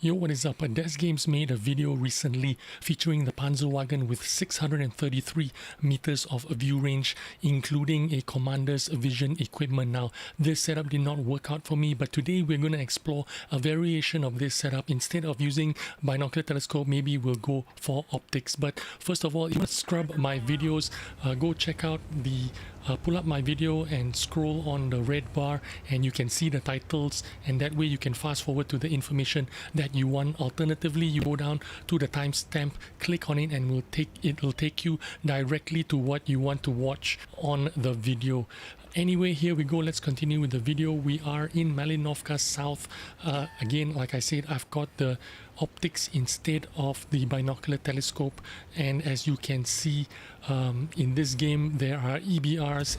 Yo, what is up? Des Games made a video recently featuring the Pzw with 633 meters of view range, including a commander's vision equipment. Now, this setup did not work out for me, but today we're going to explore a variation of this setup. Instead of using binocular telescope, maybe we'll go for optics. But first of all, if you want to scrub my videos, go check out the pull up my video and scroll on the red bar and you can see the titles, and that way you can fast forward to the information that you want. Alternatively, you go down to the timestamp, click on it, and it will take you directly to what you want to watch on the video. Anyway, here we go. Let's continue with the video. We are in Malinovka South. Again, like I said, I've got the optics instead of the binocular telescope, and as you can see in this game, there are EBRs.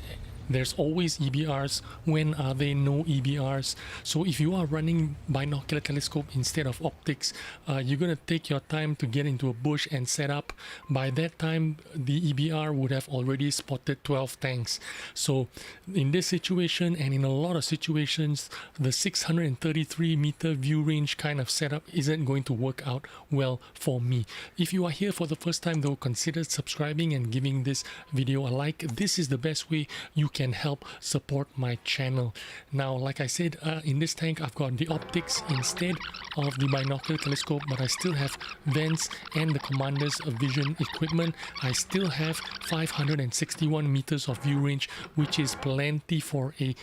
There's always EBRs. When are there no EBRs? So if you are running binocular telescope instead of optics, you're going to take your time to get into a bush and set up. By that time, the EBR would have already spotted 12 tanks. So in this situation, and in a lot of situations, the 633 meter view range kind of setup isn't going to work out well for me. If you are here for the first time though, consider subscribing and giving this video a like. This is the best way you can help support my channel. Now, like I said, in this tank I've got the optics instead of the binocular telescope, but I still have vents and the commander's vision equipment. I still have 561 meters of view range, which is plenty for a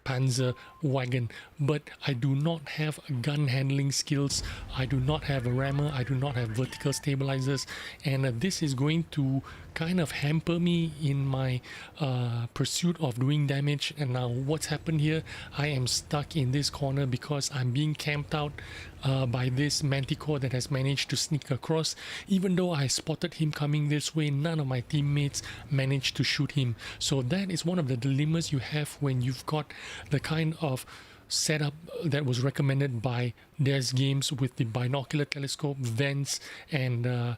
Panzer wagon, but I do not have gun handling skills. I do not have a rammer. I do not have vertical stabilizers, and this is going to kind of hamper me in my pursuit of doing damage. And now what's happened here, I am stuck in this corner because I'm being camped out by this manticore that has managed to sneak across. Even though I spotted him coming this way, none of my teammates managed to shoot him. So that is one of the dilemmas you have when you've got the kind of setup that was recommended by Des Games with the binocular telescope, vents, and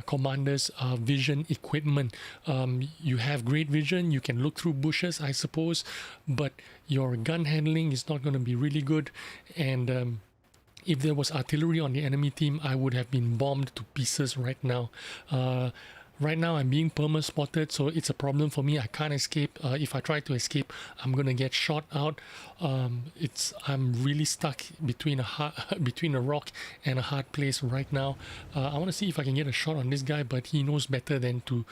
commander's vision equipment. You have great vision, you can look through bushes, I suppose, but your gun handling is not going to be really good. And if there was artillery on the enemy team, I would have been bombed to pieces right now. Right now I'm being perma-spotted, so it's a problem for me. I can't escape. If I try to escape, I'm gonna get shot out. I'm really stuck between a rock and a hard place right now. I want to see if I can get a shot on this guy, but he knows better than to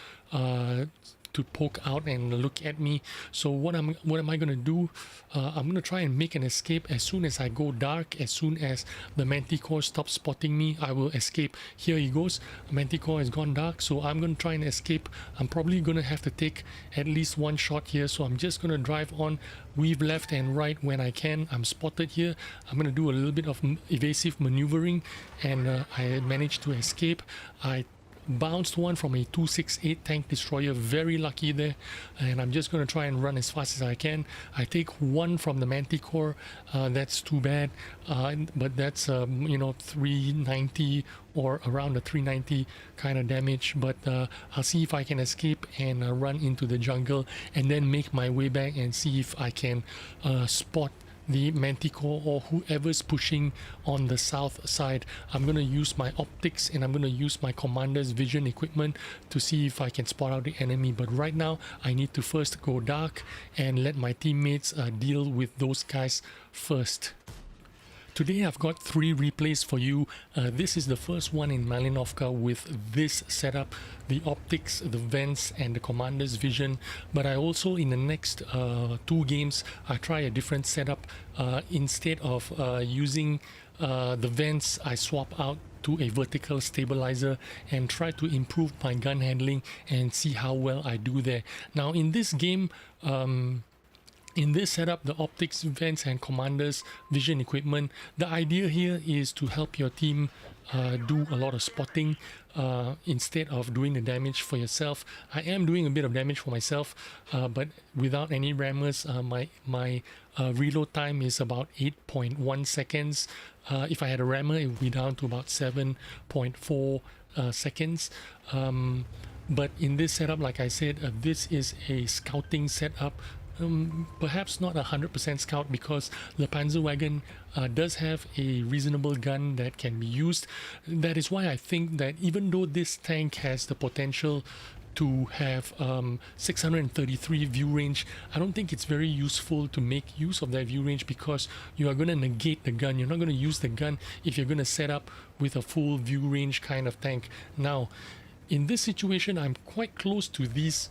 poke out and look at me. So what am I going to do? I'm going to try and make an escape as soon as I go dark. As soon as the manticore stops spotting me, I will escape. Here he goes. Manticore has gone dark, so I'm going to try and escape. I'm probably going to have to take at least one shot here, so I'm just going to drive on, weave left and right when I can. I'm spotted here. I'm going to do a little bit of evasive maneuvering, and I managed to escape. I bounced one from a 268 tank destroyer, very lucky there, and I'm just going to try and run as fast as I can. I take one from the manticore, that's too bad, but that's 390 or around the 390 kind of damage, but I'll see if I can escape and run into the jungle and then make my way back and see if I can spot the manticore or whoever's pushing on the south side. I'm going to use my optics and I'm going to use my commander's vision equipment to see if I can spot out the enemy, but right now I need to first go dark and let my teammates deal with those guys first. Today I've got 3 replays for you. This is the first one in Malinovka with this setup, the optics, the vents, and the commander's vision. But I also, in the next 2 games, I try a different setup. Instead of using the vents, I swap out to a vertical stabilizer and try to improve my gun handling and see how well I do there. Now in this game, in this setup, the optics, vents, and commander's vision equipment, the idea here is to help your team do a lot of spotting instead of doing the damage for yourself. I am doing a bit of damage for myself, but without any rammers, my reload time is about 8.1 seconds. If I had a rammer, it would be down to about 7.4 seconds. But in this setup, like I said, this is a scouting setup perhaps not 100% scout, because the Panzerwagen does have a reasonable gun that can be used. That is why I think that even though this tank has the potential to have 633 view range, I don't think it's very useful to make use of that view range, because you are going to negate the gun. You're not going to use the gun if you're going to set up with a full view range kind of tank. Now, in this situation, I'm quite close to these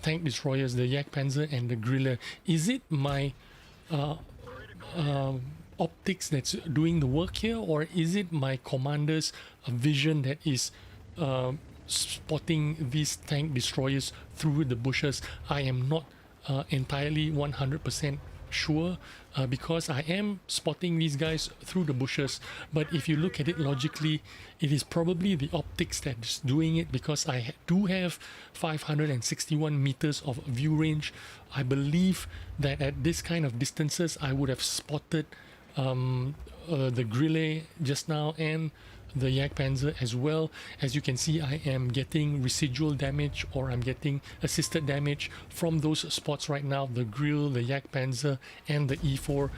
tank destroyers, the Jagdpanzer and the Grille. Is it my optics that's doing the work here, or is it my commander's vision that is spotting these tank destroyers through the bushes? I am not entirely 100% sure, because I am spotting these guys through the bushes, but if you look at it logically, it is probably the optics that's doing it, because I do have 561 meters of view range. I believe that at this kind of distances I would have spotted the Grille just now and the Jagdpanzer as well. As you can see, I am getting residual damage, or I'm getting assisted damage from those spots right now, the Grille, the Jagdpanzer and the E4.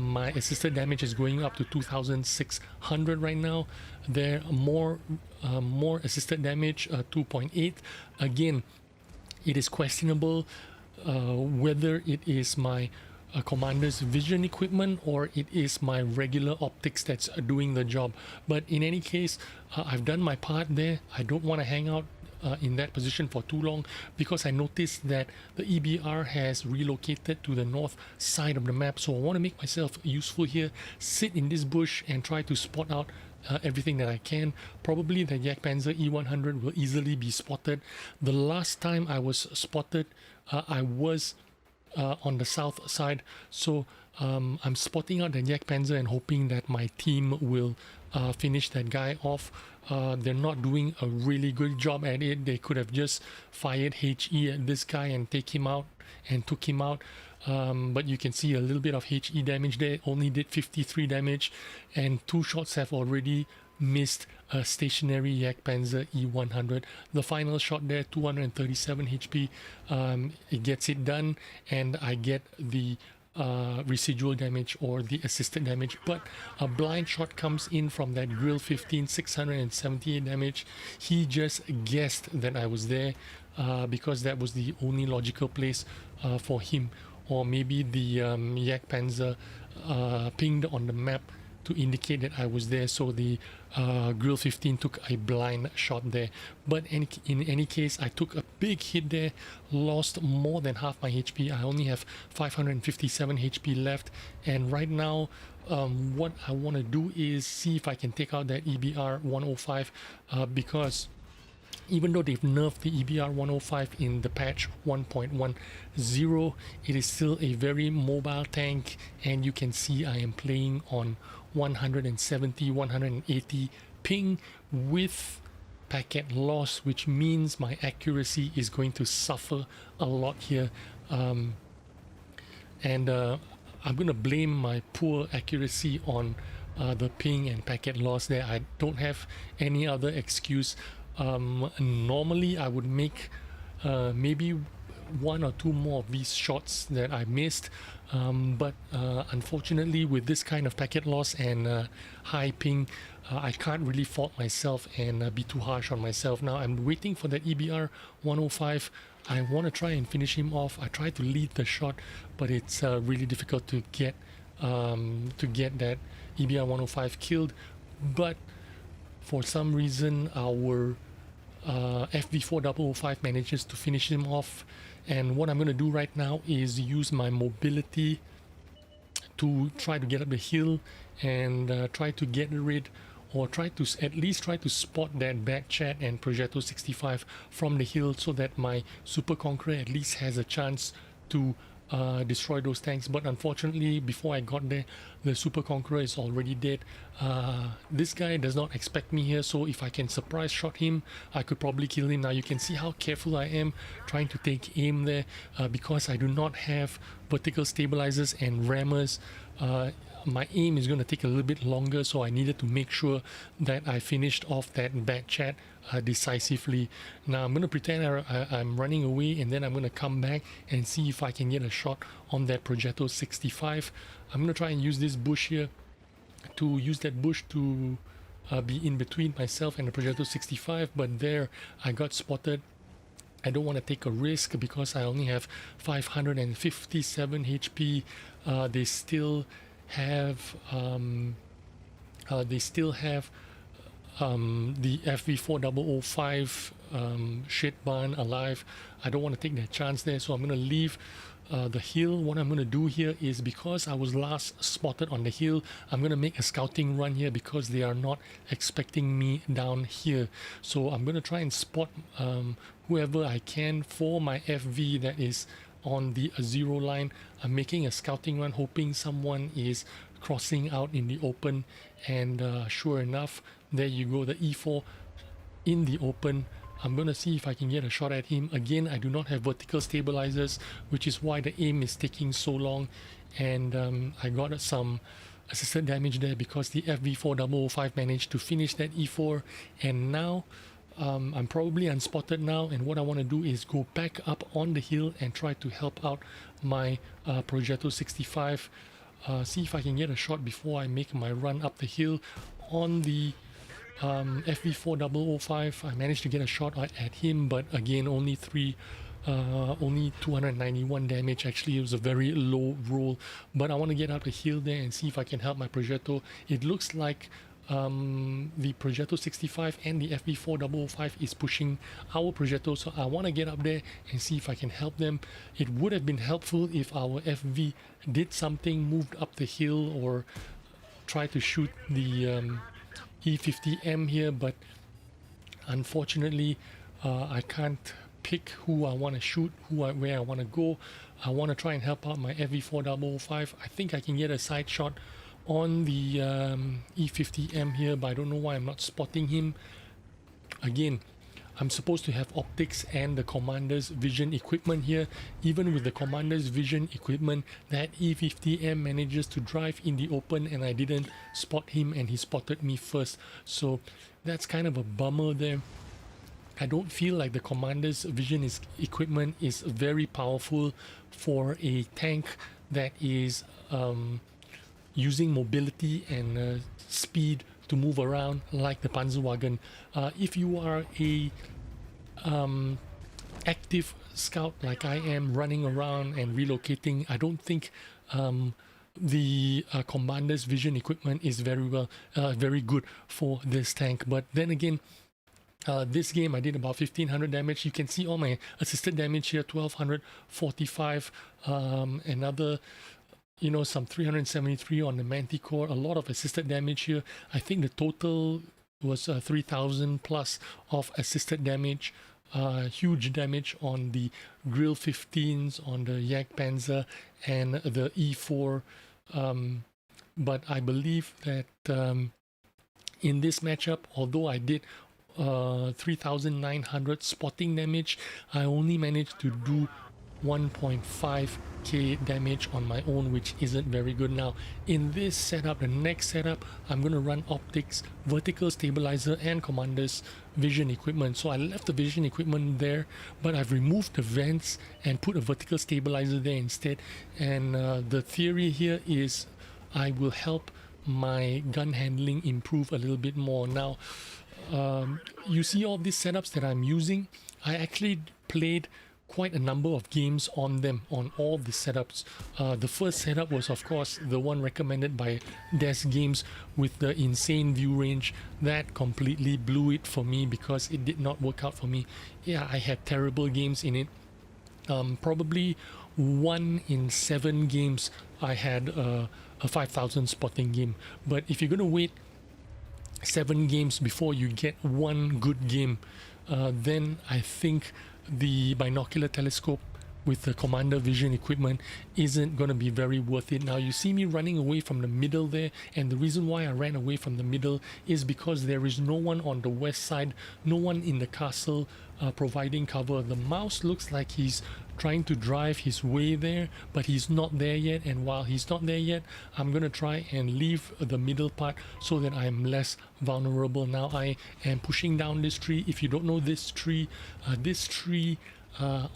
My assisted damage is going up to 2600 right now. There are more assisted damage, 2.8. Again, it is questionable whether it is my commander's vision equipment or it is my regular optics that's doing the job. But in any case, I've done my part there. I don't want to hang out in that position for too long, because I noticed that the EBR has relocated to the north side of the map. So I want to make myself useful here, sit in this bush and try to spot out everything that I can. Probably the Jagdpanzer E100 will easily be spotted. The last time I was spotted, I was on the south side, so I'm spotting out the Jagdpanzer and hoping that my team will finish that guy off. They're not doing a really good job at it. They could have just fired HE at this guy and took him out, but you can see a little bit of HE damage there. Only did 53 damage, and 2 shots have already missed a stationary Jagdpanzer E100. The final shot there, 237 HP, it gets it done, and I get the residual damage or the assisted damage. But a blind shot comes in from that Grille 15, 678 damage. He just guessed that I was there, because that was the only logical place for him, or maybe the Jagdpanzer pinged on the map to indicate that I was there, so the Grille 15 took a blind shot there. But in any case, I took a big hit there, lost more than half my HP. I only have 557 HP left, and right now what I want to do is see if I can take out that EBR 105, because even though they've nerfed the EBR 105 in the patch 1.10, it is still a very mobile tank, and you can see I am playing on 170, 180 ping with packet loss, which means my accuracy is going to suffer a lot here. I'm going to blame my poor accuracy on the ping and packet loss there. I don't have any other excuse. Normally I would make maybe 1 or 2 more of these shots that I missed, but unfortunately with this kind of packet loss and high ping, I can't really fault myself and be too harsh on myself. Now I'm waiting for that EBR 105. I want to try and finish him off. I try to lead the shot, but it's really difficult to get that EBR 105 killed. But for some reason our FV4 005 manages to finish him off, and what I'm going to do right now is use my mobility to try to get up the hill and try to get rid, or at least try to spot that back chat and Progetto 65 from the hill, so that my Super Conqueror at least has a chance to destroy those tanks. But unfortunately, before I got there, the Super Conqueror is already dead. This guy does not expect me here, so if I can surprise shot him, I could probably kill him. Now you can see how careful I am trying to take aim there, because I do not have vertical stabilizers and rammers my aim is going to take a little bit longer, so I needed to make sure that I finished off that bat chat decisively. Now I'm going to pretend I'm running away, and then I'm going to come back and see if I can get a shot on that Progetto 65. I'm going to try and use this bush here to use that bush to be in between myself and the Progetto 65, but there I got spotted. I don't want to take a risk because I only have 557 HP. They still have the FV4005 shit barn alive. I don't want to take that chance there, so I'm going to leave the hill. What I'm going to do here is, because I was last spotted on the hill, I'm going to make a scouting run here because they are not expecting me down here. So I'm going to try and spot whoever I can for my FV that is on the 0 line. I'm making a scouting run hoping someone is crossing out in the open, and sure enough, there you go, the E4 in the open. I'm going to see if I can get a shot at him. Again, I do not have vertical stabilizers, which is why the aim is taking so long, and I got some assisted damage there because the FV4005 managed to finish that E4, and now I'm probably unspotted now, and what I want to do is go back up on the hill and try to help out my Progetto 65. See if I can get a shot before I make my run up the hill on the FV4005. I managed to get a shot at him, but again, only 291 damage. Actually, it was a very low roll, but I want to get up the hill there and see if I can help my Progetto. It looks like the Progetto 65 and the FV4005 is pushing our Progetto, so I want to get up there and see if I can help them. It would have been helpful if our FV did something, moved up the hill, or tried to shoot the E50M here, but unfortunately I can't pick who I want to shoot, where I want to go. I want to try and help out my FV4005. I think I can get a side shot on the E50M here, but I don't know why I'm not spotting him. Again, I'm supposed to have optics and the commander's vision equipment here. Even with the commander's vision equipment, that E50M manages to drive in the open, and I didn't spot him and he spotted me first. So that's kind of a bummer there. I don't feel like the commander's vision equipment is very powerful for a tank that is using mobility and speed to move around like the Pzw. If you are a active scout like I am, running around and relocating, I don't think the commander's vision equipment is very good for this tank. But then again, this game I did about 1500 damage. You can see all my assisted damage here, 1245, another, you know, some 373 on the Manticore, a lot of assisted damage here. I think the total was 3000 plus of assisted damage. Huge damage on the Grill 15s, on the Jagdpanzer and the E4. But I believe that in this matchup, although I did 3900 spotting damage, I only managed to do 1.5k damage on my own, which isn't very good. Now in this setup, the next setup, I'm going to run optics, vertical stabilizer and commander's vision equipment. So I left the vision equipment there, but I've removed the vents and put a vertical stabilizer there instead. And the theory here is I will help my gun handling improve a little bit more. Now you see all these setups that I'm using, I actually played quite a number of games on them, on all the setups. The first setup was of course the one recommended by Des Games with the insane view range. That completely blew it for me because it did not work out for me. Yeah, I had terrible games in it. Probably 1 in 7 games I had a 5000 spotting game. But if you're gonna wait 7 games before you get one good game, then I think the binocular telescope with the commander vision equipment isn't going to be very worth it. Now you see me running away from the middle there, and the reason why I ran away from the middle is because there is no one on the west side, no one in the castle providing cover. The mouse looks like he's trying to drive his way there, but he's not there yet, and while he's not there yet, I'm gonna try and leave the middle part so that I'm less vulnerable. Now I am pushing down this tree. If you don't know this tree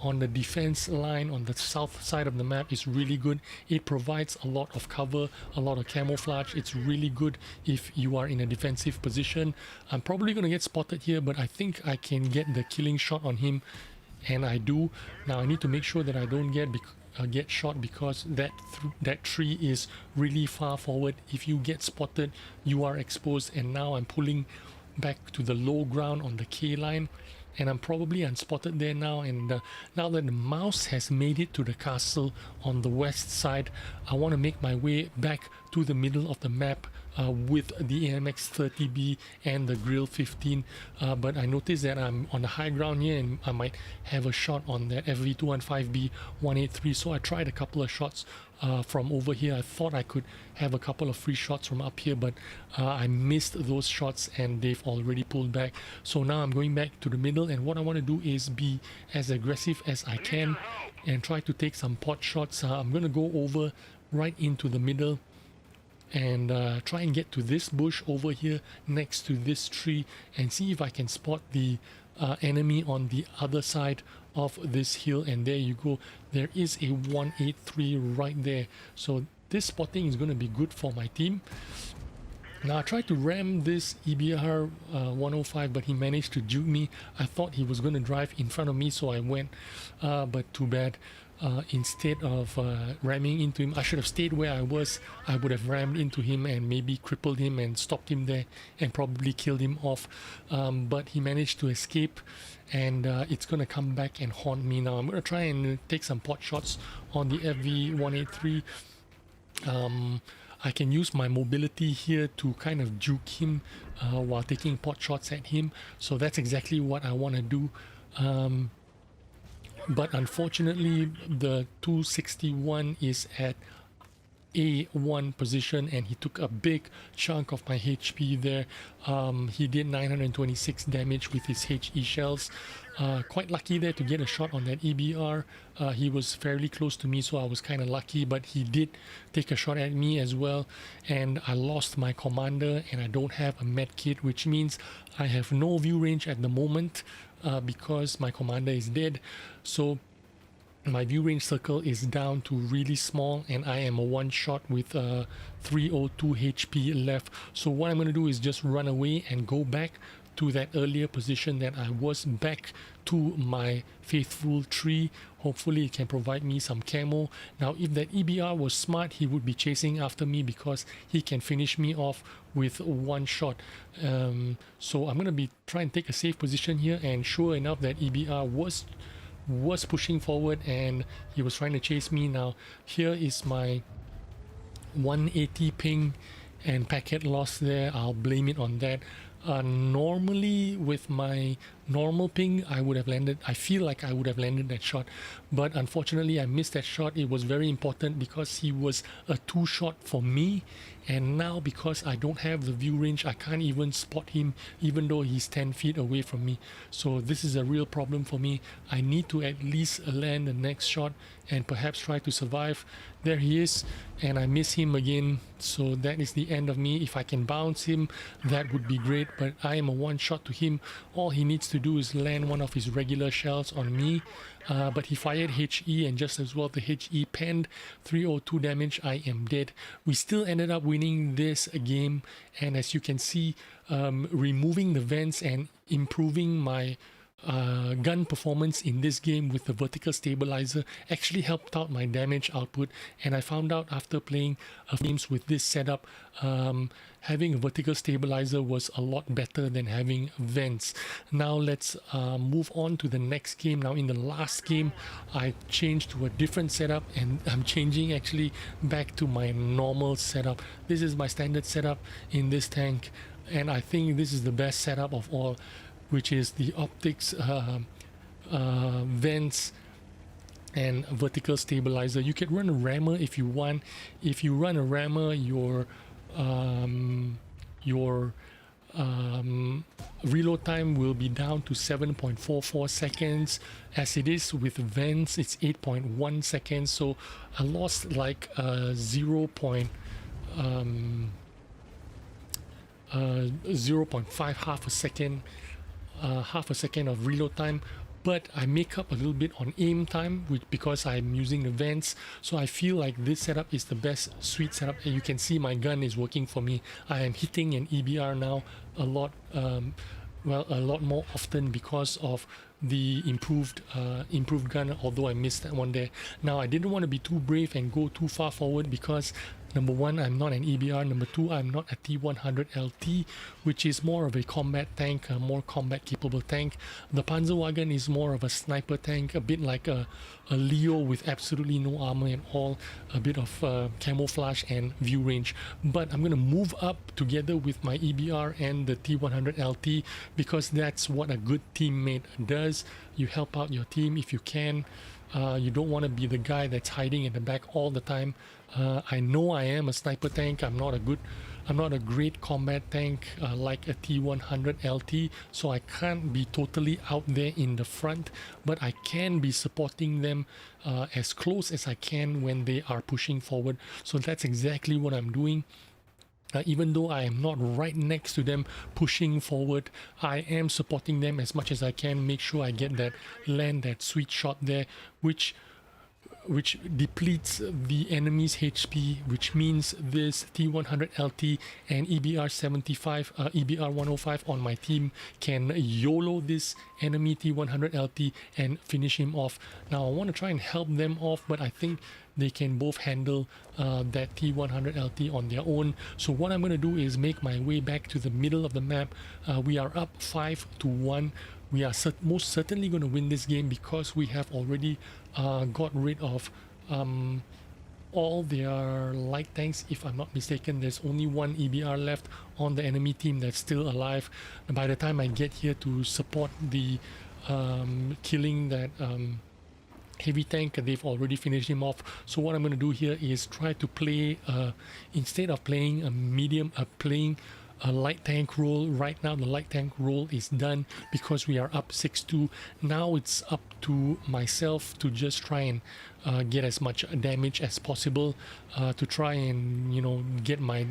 on the defense line on the south side of the map is really good. It provides a lot of cover, a lot of camouflage. It's really good if you are in a defensive position. I'm probably going to get spotted here, but I think I can get the killing shot on him, and I do. Now I need to make sure that I don't get shot because that tree is really far forward. If you get spotted, you are exposed, and now I'm pulling back to the low ground on the K line, and I'm probably unspotted there now. And now that the mouse has made it to the castle on the west side, I want to make my way back to the middle of the map with the AMX 30B and the Grill 15, but I noticed that I'm on the high ground here and I might have a shot on that FV215B 183, so I tried a couple of shots from over here. I thought I could have a couple of free shots from up here, but I missed those shots and they've already pulled back. So now I'm going back to the middle, and what I want to do is be as aggressive as I can and try to take some pot shots. I'm going to go over right into the middle and try and get to this bush over here next to this tree and see if I can spot the enemy on the other side of this hill. And there you go, there is a 183 right there, so this spotting is going to be good for my team. Now I tried to ram this EBR 105, but he managed to juke me. I thought he was going to drive in front of me, so I went, but too bad. Instead of ramming into him, I should have stayed where I was. I would have rammed into him and maybe crippled him and stopped him there and probably killed him off, but he managed to escape, and it's gonna come back and haunt me now. I'm gonna try and take some pot shots on the FV183. I can use my mobility here to kind of juke him while taking pot shots at him, so that's exactly what I want to do. But unfortunately the 261 is at A1 position and he took a big chunk of my HP there. He did 926 damage with his HE shells. Quite lucky there to get a shot on that EBR. He was fairly close to me, so I was kind of lucky, but he did take a shot at me as well, and I lost my commander and I don't have a med kit, which means I have no view range at the moment because my commander is dead. So my view range circle is down to really small, and I am a one shot with 302 HP left. So what I'm going to do is just run away and go back to that earlier position that I was, back to my faithful tree. Hopefully it can provide me some camo. Now if that EBR was smart, he would be chasing after me because he can finish me off with one shot. So I'm going to be trying to take a safe position here, and sure enough that EBR was pushing forward and he was trying to chase me. Now here is my 180 ping and packet loss there. I'll blame it on that. Normally with my normal ping I would have landed, I feel like I would have landed that shot, but unfortunately I missed that shot. It was very important because he was a two shot for me, and now because I don't have the view range I can't even spot him even though he's 10 feet away from me. So this is a real problem for me. I need to at least land the next shot and perhaps try to survive. There he is, and I miss him again, so that is the end of me. If I can bounce him that would be great, but I am a one shot to him. All he needs to do is land one of his regular shells on me, but he fired HE, and just as well the HE penned 302 damage. I am dead. We still ended up winning this game, and as you can see, removing the vents and improving my gun performance in this game with the vertical stabilizer actually helped out my damage output. And I found out after playing a few games with this setup, having a vertical stabilizer was a lot better than having vents. Now let's move on to the next game. Now in the last game I changed to a different setup, and I'm changing actually back to my normal setup. This is my standard setup in this tank, and I think this is the best setup of all, which is the optics, vents and vertical stabilizer. You can run a rammer if you want. If you run a rammer, your reload time will be down to 7.44 seconds. As it is with vents, it's 8.1 seconds. So I lost like 0.5, half a second of reload time. But I make up a little bit on aim time because I'm using the vents. So I feel like this setup is the best sweet setup. And you can see my gun is working for me. I am hitting an EBR now a lot, a lot more often because of the improved gun, although I missed that one there. Now I didn't want to be too brave and go too far forward because number one, I'm not an EBR. Number two, I'm not a T100 LT, which is more of a combat tank, a more combat capable tank. The Pzw is more of a sniper tank, a bit like a Leo with absolutely no armor at all, a bit of camouflage and view range. But I'm going to move up together with my EBR and the T100 LT because that's what a good teammate does. You help out your team if you can. You don't want to be the guy that's hiding in the back all the time. I know I am a sniper tank. I'm not a great combat tank like a T100 LT, so I can't be totally out there in the front, but I can be supporting them as close as I can when they are pushing forward. So that's exactly what I'm doing. Even though I am not right next to them pushing forward, I am supporting them as much as I can, make sure I get that sweet shot there, which depletes the enemy's HP, which means this T100 LT and EBR 75, EBR 105 on my team can YOLO this enemy T100 LT and finish him off. Now I want to try and help them off, but I think they can both handle that T100 LT on their own. So what I'm going to do is make my way back to the middle of the map. We are up 5-1. We are most certainly going to win this game because we have already got rid of all their light tanks. If I'm not mistaken, there's only one EBR left on the enemy team that's still alive. And by the time I get here to support the killing that heavy tank, they've already finished him off. So what I'm going to do here is try to play instead of playing a medium, playing a light tank role. Right now the light tank role is done because we are up 6-2. Now it's up to myself to just try and get as much damage as possible, to try and, you know, get my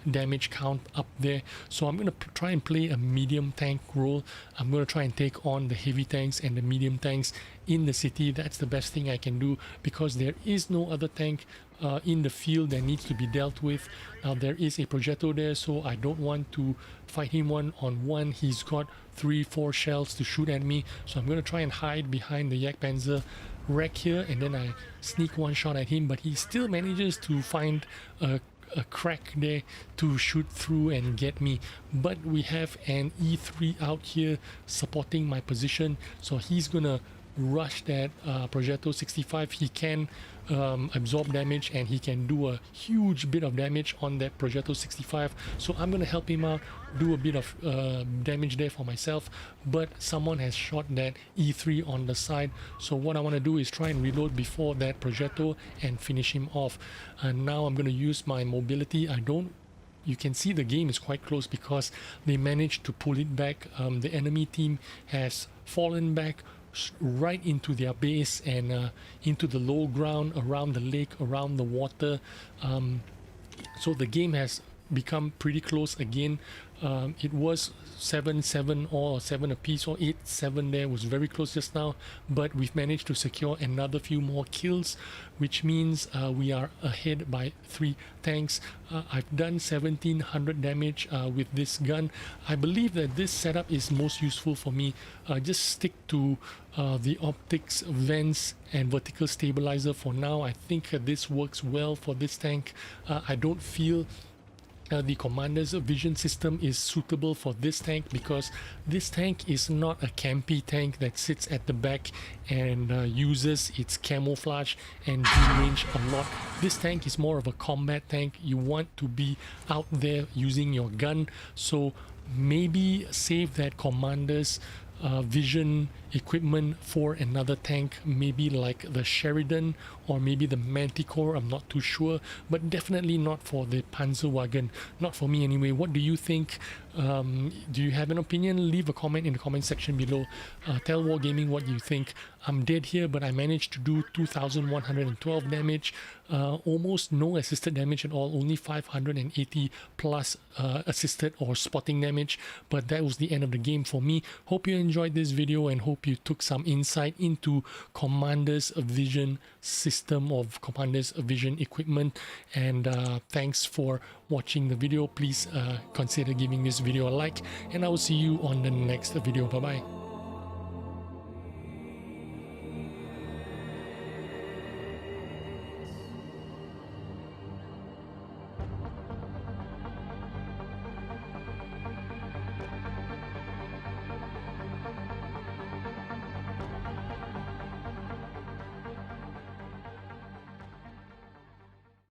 damage count up there. So I'm going to try and play a medium tank role. I'm going to try and take on the heavy tanks and the medium tanks in the city. That's the best thing I can do because there is no other tank in the field that needs to be dealt with. Now there is a Progetto there, so I don't want to fight him one-on-one. He's got 3-4 shells to shoot at me, so I'm going to try and hide behind the Jagdpanzer wreck here, and then I sneak one shot at him, but he still manages to find a crack there to shoot through and get me. But we have an E3 out here supporting my position, so he's gonna rush that Progetto 65. He can absorb damage and he can do a huge bit of damage on that Progetto 65, so I'm gonna help him out, do a bit of damage there for myself. But someone has shot that E3 on the side, so what I want to do is try and reload before that Progetto and finish him off. And now I'm gonna use my mobility. You can see the game is quite close because they managed to pull it back. The enemy team has fallen back right into their base and into the low ground, around the lake, around the water. So the game has become pretty close again. It was 7-7 or 7 apiece, or 8-7 there, was very close just now, but we've managed to secure another few more kills, which means we are ahead by 3 tanks. I've done 1700 damage with this gun. I believe that this setup is most useful for me. Just stick to the optics, vents and vertical stabilizer for now. I think this works well for this tank. I don't feel the commander's vision system is suitable for this tank because this tank is not a campy tank that sits at the back and uses its camouflage and view range a lot. This tank is more of a combat tank. You want to be out there using your gun, so maybe save that commander's vision equipment for another tank, maybe like the Sheridan or maybe the Manticore. I'm not too sure, but definitely not for the Panzerwagen. Not for me anyway. What do you think? Do you have an opinion? Leave a comment in the comment section below. Tell Wargaming what you think. I'm dead here, but I managed to do 2112 damage, almost no assisted damage at all, only 580 plus assisted or spotting damage, but that was the end of the game for me. Hope you enjoyed this video and hope you took some insight into Commander's Vision system of Commander's Vision equipment, and thanks for watching the video. Please consider giving this video a like, and I will see you on the next video. Bye bye.